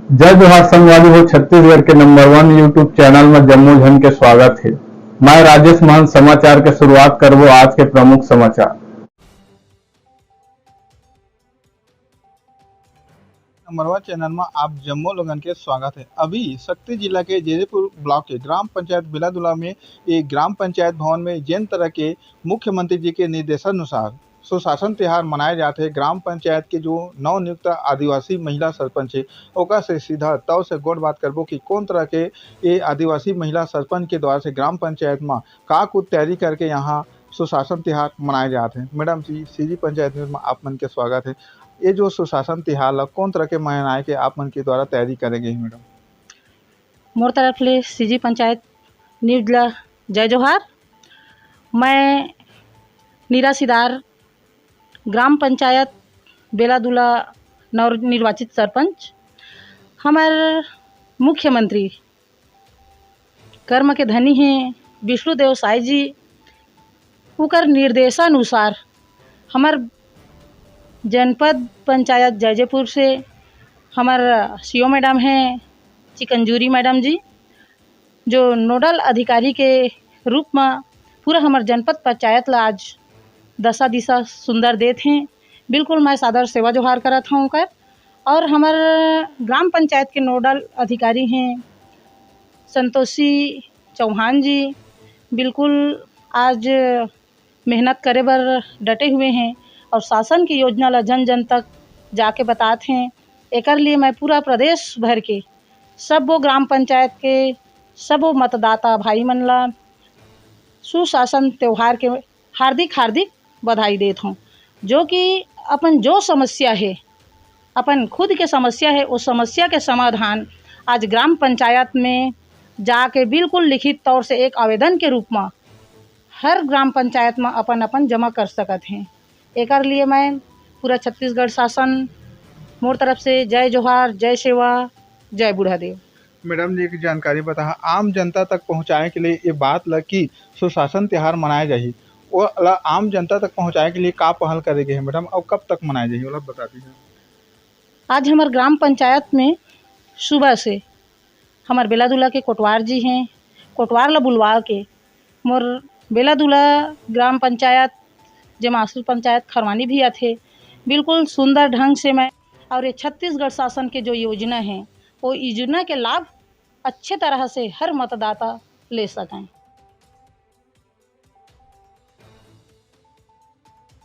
जय जोहार संगवारी हो। छत्तीसगढ़ के नंबर 1 यूट्यूब चैनल में जम्मू झन के स्वागत है। मैं राजेश महंत समाचार के शुरुआत करबो आज के प्रमुख समाचार। नंबर 1 चैनल में आप जम्मू लोगन के स्वागत है। अभी शक्ति जिला के जैजैपुर ब्लॉक के ग्राम पंचायत बेलादुला में एक ग्राम पंचायत भवन में जिन तरह के मुख्यमंत्री जी के निर्देशानुसार सुशासन त्योहार मनाए जाते हैं। ग्राम पंचायत के जो नवनियुक्त आदिवासी महिला सरपंच है ओका से सीधा तव से गोड़ बात करबो कि कौन तरह के ये आदिवासी महिला सरपंच के द्वारा से ग्राम पंचायत में का कुछ तैयारी करके यहाँ सुशासन त्योहार मनाए जाते हैं। मैडम जी, सीजी पंचायत में आप मन के स्वागत है। ये जो सुशासन त्योहार ला कौन तरह के मनाए के आप मन के द्वारा तैयारी करेंगे मैडम? मोर तरफ ले सीजी पंचायत न्यूज ला जय जोहार। मैं निराशीदार ग्राम पंचायत बेलादुला नवनिर्वाचित सरपंच। हमार मुख्यमंत्री कर्म के धनी हैं विष्णुदेव साई जी। उकर निर्देशानुसार हमार जनपद पंचायत जैजैपुर से हमार सीओ मैडम हैं चिकंजूरी मैडम जी, जो नोडल अधिकारी के रूप में पूरा हमार जनपद पंचायत ला आज दशा दिशा सुंदर देत हैं। बिल्कुल मैं सादर सेवा जोहार करत हूँ कर। और हमार ग्राम पंचायत के नोडल अधिकारी हैं संतोषी चौहान जी। बिल्कुल आज मेहनत करे बर डटे हुए हैं और शासन की योजना ला जन जन तक जाके बताते हैं। एकर लिए मैं पूरा प्रदेश भर के सब वो ग्राम पंचायत के सब वो मतदाता भाई मन ला सुशासन त्योहार के हार्दिक हार्दिक बधाई देता हूँ। जो कि अपन जो समस्या है, अपन खुद के समस्या है, उस समस्या के समाधान आज ग्राम पंचायत में जाके बिल्कुल लिखित तौर से एक आवेदन के रूप में हर ग्राम पंचायत में अपन अपन जमा कर सकत हैं। एकर लिए मैं पूरा छत्तीसगढ़ शासन मोर तरफ से जय जोहार, जय सेवा, जय बूढ़ादेव। मैडम जी, एक जानकारी बता आम जनता तक पहुँचाए के लिए ये बात ला कि सुशासन त्योहार मनाया जाए वो ला आम जनता तक पहुँचाए के लिए का पहल करेंगे है मैडम और कब तक मनाया जाए वो बता दीजिए। आज हमारे ग्राम पंचायत में सुबह से हमारे बेलादुला के कोटवार जी हैं, कोटवार ला बुलवा के मोर बेलादुला ग्राम पंचायत जमासुर पंचायत खरवानी भी आते। बिल्कुल सुंदर ढंग से मैं और ये छत्तीसगढ़ शासन के जो योजना है वो योजना के लाभ अच्छे तरह से हर मतदाता ले सकें।